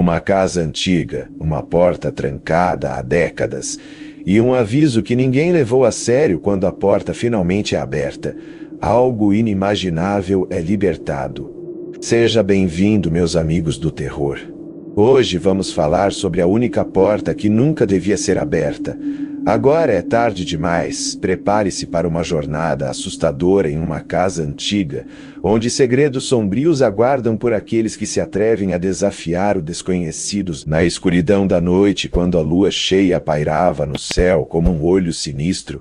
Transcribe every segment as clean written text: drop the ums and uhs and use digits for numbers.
Uma casa antiga, uma porta trancada há décadas, e um aviso que ninguém levou a sério quando a porta finalmente é aberta. Algo inimaginável é libertado. Seja bem-vindo, meus amigos do terror. Hoje vamos falar sobre a única porta que nunca devia ser aberta. Agora é tarde demais. Prepare-se para uma jornada assustadora em uma casa antiga, onde segredos sombrios aguardam por aqueles que se atrevem a desafiar o desconhecido. Na escuridão da noite, quando a lua cheia pairava no céu como um olho sinistro,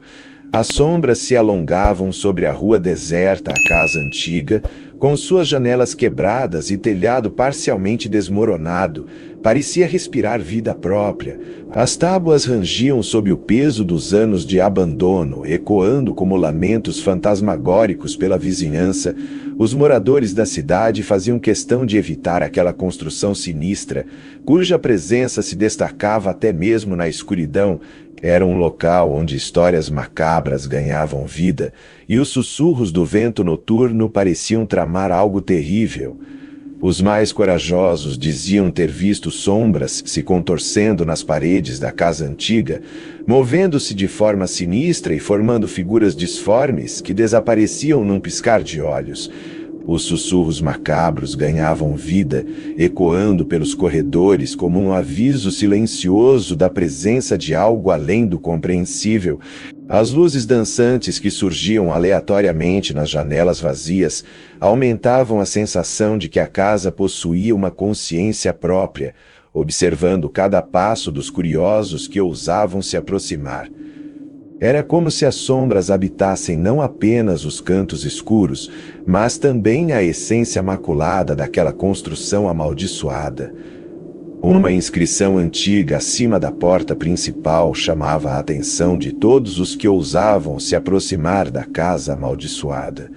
as sombras se alongavam sobre a rua deserta, a casa antiga, com suas janelas quebradas e telhado parcialmente desmoronado. Parecia respirar vida própria. As tábuas rangiam sob o peso dos anos de abandono, ecoando como lamentos fantasmagóricos pela vizinhança. Os moradores da cidade faziam questão de evitar aquela construção sinistra, cuja presença se destacava até mesmo na escuridão. Era um local onde histórias macabras ganhavam vida, e os sussurros do vento noturno pareciam tramar algo terrível. Os mais corajosos diziam ter visto sombras se contorcendo nas paredes da casa antiga, movendo-se de forma sinistra e formando figuras disformes que desapareciam num piscar de olhos. Os sussurros macabros ganhavam vida, ecoando pelos corredores como um aviso silencioso da presença de algo além do compreensível. As luzes dançantes que surgiam aleatoriamente nas janelas vazias aumentavam a sensação de que a casa possuía uma consciência própria, observando cada passo dos curiosos que ousavam se aproximar. Era como se as sombras habitassem não apenas os cantos escuros, mas também a essência maculada daquela construção amaldiçoada. Uma inscrição antiga acima da porta principal chamava a atenção de todos os que ousavam se aproximar da casa amaldiçoada.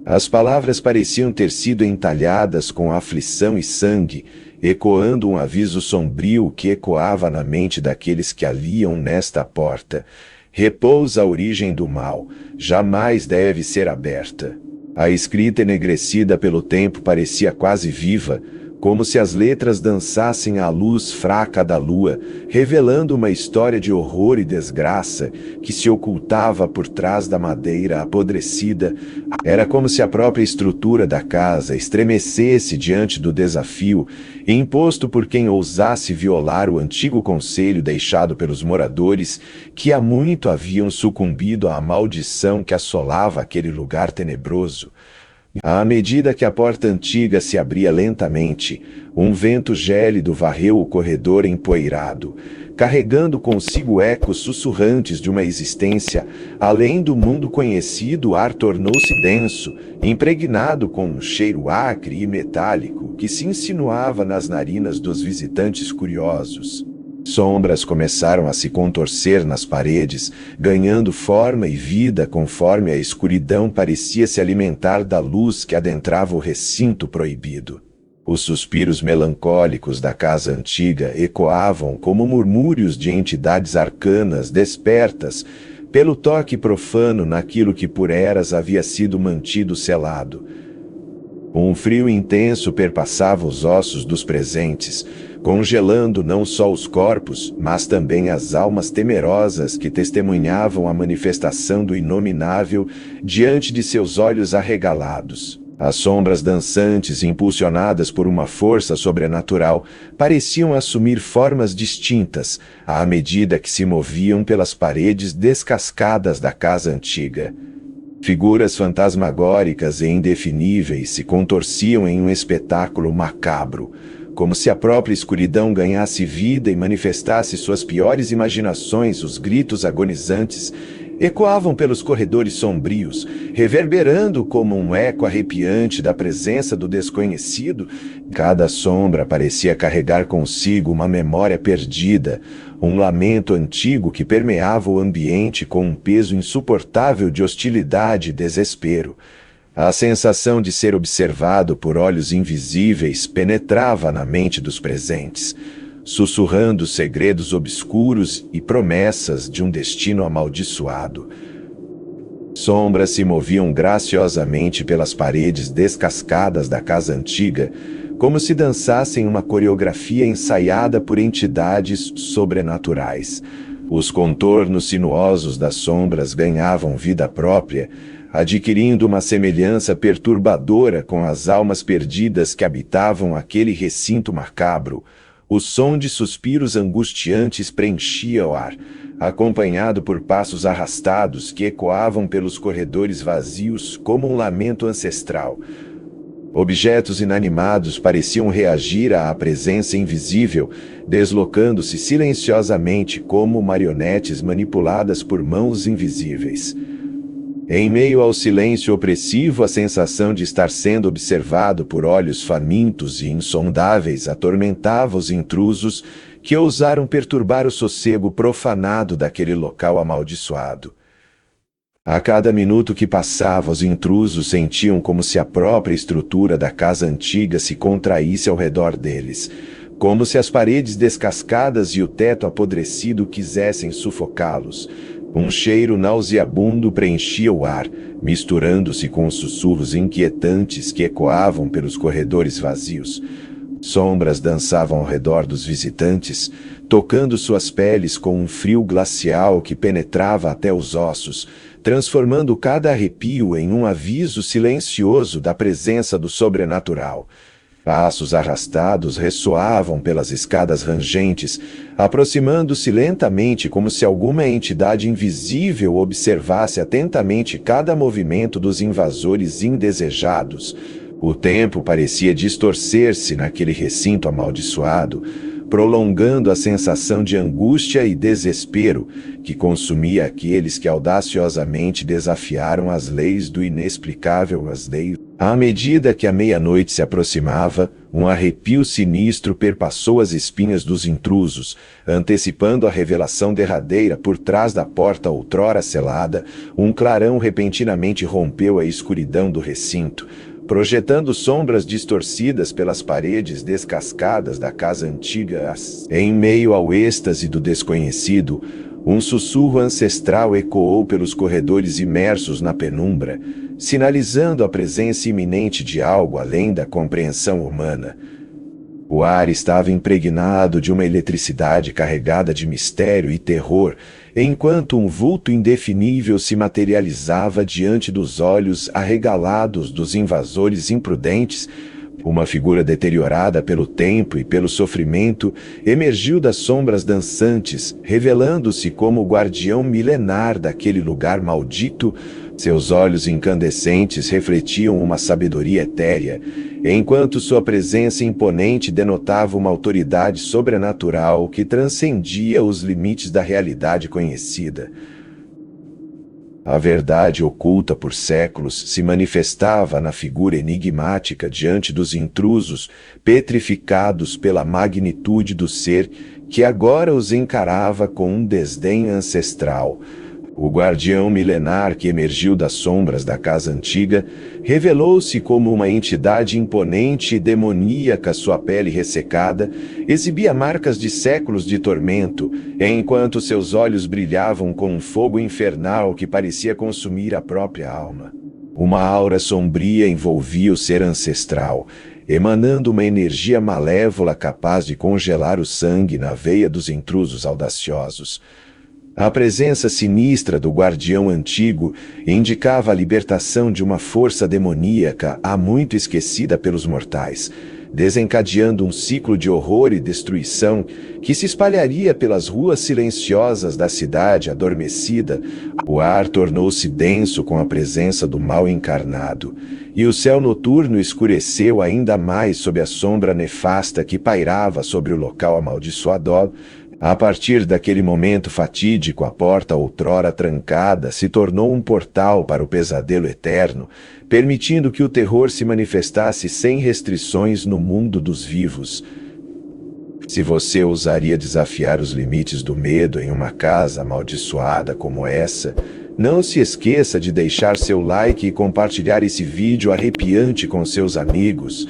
As palavras pareciam ter sido entalhadas com aflição e sangue, ecoando um aviso sombrio que ecoava na mente daqueles que ali iam nesta porta. Repousa a origem do mal, jamais deve ser aberta. A escrita enegrecida pelo tempo parecia quase viva, como se as letras dançassem à luz fraca da lua, revelando uma história de horror e desgraça que se ocultava por trás da madeira apodrecida. Era como se a própria estrutura da casa estremecesse diante do desafio imposto por quem ousasse violar o antigo conselho deixado pelos moradores que há muito haviam sucumbido à maldição que assolava aquele lugar tenebroso. À medida que a porta antiga se abria lentamente, um vento gélido varreu o corredor empoeirado, carregando consigo ecos sussurrantes de uma existência além do mundo conhecido. O ar tornou-se denso, impregnado com um cheiro acre e metálico que se insinuava nas narinas dos visitantes curiosos. Sombras começaram a se contorcer nas paredes, ganhando forma e vida conforme a escuridão parecia se alimentar da luz que adentrava o recinto proibido. Os suspiros melancólicos da casa antiga ecoavam como murmúrios de entidades arcanas despertas pelo toque profano naquilo que por eras havia sido mantido selado. Um frio intenso perpassava os ossos dos presentes, congelando não só os corpos, mas também as almas temerosas que testemunhavam a manifestação do inominável diante de seus olhos arregalados. As sombras dançantes, impulsionadas por uma força sobrenatural, pareciam assumir formas distintas à medida que se moviam pelas paredes descascadas da casa antiga. Figuras fantasmagóricas e indefiníveis se contorciam em um espetáculo macabro, como se a própria escuridão ganhasse vida e manifestasse suas piores imaginações. Os gritos agonizantes ecoavam pelos corredores sombrios, reverberando como um eco arrepiante da presença do desconhecido. Cada sombra parecia carregar consigo uma memória perdida, um lamento antigo que permeava o ambiente com um peso insuportável de hostilidade e desespero. A sensação de ser observado por olhos invisíveis penetrava na mente dos presentes, sussurrando segredos obscuros e promessas de um destino amaldiçoado. Sombras se moviam graciosamente pelas paredes descascadas da casa antiga, como se dançassem uma coreografia ensaiada por entidades sobrenaturais. Os contornos sinuosos das sombras ganhavam vida própria, adquirindo uma semelhança perturbadora com as almas perdidas que habitavam aquele recinto macabro. O som de suspiros angustiantes preenchia o ar, acompanhado por passos arrastados que ecoavam pelos corredores vazios como um lamento ancestral. Objetos inanimados pareciam reagir à presença invisível, deslocando-se silenciosamente como marionetes manipuladas por mãos invisíveis. Em meio ao silêncio opressivo, a sensação de estar sendo observado por olhos famintos e insondáveis atormentava os intrusos que ousaram perturbar o sossego profanado daquele local amaldiçoado. A cada minuto que passava, os intrusos sentiam como se a própria estrutura da casa antiga se contraísse ao redor deles, como se as paredes descascadas e o teto apodrecido quisessem sufocá-los. Um cheiro nauseabundo preenchia o ar, misturando-se com os sussurros inquietantes que ecoavam pelos corredores vazios. Sombras dançavam ao redor dos visitantes, tocando suas peles com um frio glacial que penetrava até os ossos, transformando cada arrepio em um aviso silencioso da presença do sobrenatural. Passos arrastados ressoavam pelas escadas rangentes, aproximando-se lentamente como se alguma entidade invisível observasse atentamente cada movimento dos invasores indesejados. O tempo parecia distorcer-se naquele recinto amaldiçoado, prolongando a sensação de angústia e desespero que consumia aqueles que audaciosamente desafiaram as leis do inexplicável. À medida que a meia-noite se aproximava, um arrepio sinistro perpassou as espinhas dos intrusos, antecipando a revelação derradeira por trás da porta outrora selada. Um clarão repentinamente rompeu a escuridão do recinto, projetando sombras distorcidas pelas paredes descascadas da casa antiga. Em meio ao êxtase do desconhecido, um sussurro ancestral ecoou pelos corredores imersos na penumbra, sinalizando a presença iminente de algo além da compreensão humana. O ar estava impregnado de uma eletricidade carregada de mistério e terror, enquanto um vulto indefinível se materializava diante dos olhos arregalados dos invasores imprudentes. Uma figura deteriorada pelo tempo e pelo sofrimento emergiu das sombras dançantes, revelando-se como o guardião milenar daquele lugar maldito. Seus olhos incandescentes refletiam uma sabedoria etérea, enquanto sua presença imponente denotava uma autoridade sobrenatural que transcendia os limites da realidade conhecida. A verdade oculta por séculos se manifestava na figura enigmática diante dos intrusos, petrificados pela magnitude do ser que agora os encarava com um desdém ancestral. O guardião milenar que emergiu das sombras da casa antiga revelou-se como uma entidade imponente e demoníaca. Sua pele ressecada exibia marcas de séculos de tormento, enquanto seus olhos brilhavam com um fogo infernal que parecia consumir a própria alma. Uma aura sombria envolvia o ser ancestral, emanando uma energia malévola capaz de congelar o sangue na veia dos intrusos audaciosos. A presença sinistra do guardião antigo indicava a libertação de uma força demoníaca há muito esquecida pelos mortais, desencadeando um ciclo de horror e destruição que se espalharia pelas ruas silenciosas da cidade adormecida. O ar tornou-se denso com a presença do mal encarnado, e o céu noturno escureceu ainda mais sob a sombra nefasta que pairava sobre o local amaldiçoado. A partir daquele momento fatídico, a porta outrora trancada se tornou um portal para o pesadelo eterno, permitindo que o terror se manifestasse sem restrições no mundo dos vivos. Se você ousaria desafiar os limites do medo em uma casa amaldiçoada como essa, não se esqueça de deixar seu like e compartilhar esse vídeo arrepiante com seus amigos.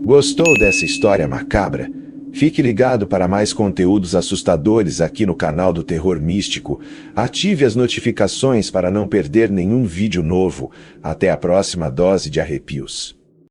Gostou dessa história macabra? Fique ligado para mais conteúdos assustadores aqui no canal do Terror Místico. Ative as notificações para não perder nenhum vídeo novo. Até a próxima dose de arrepios.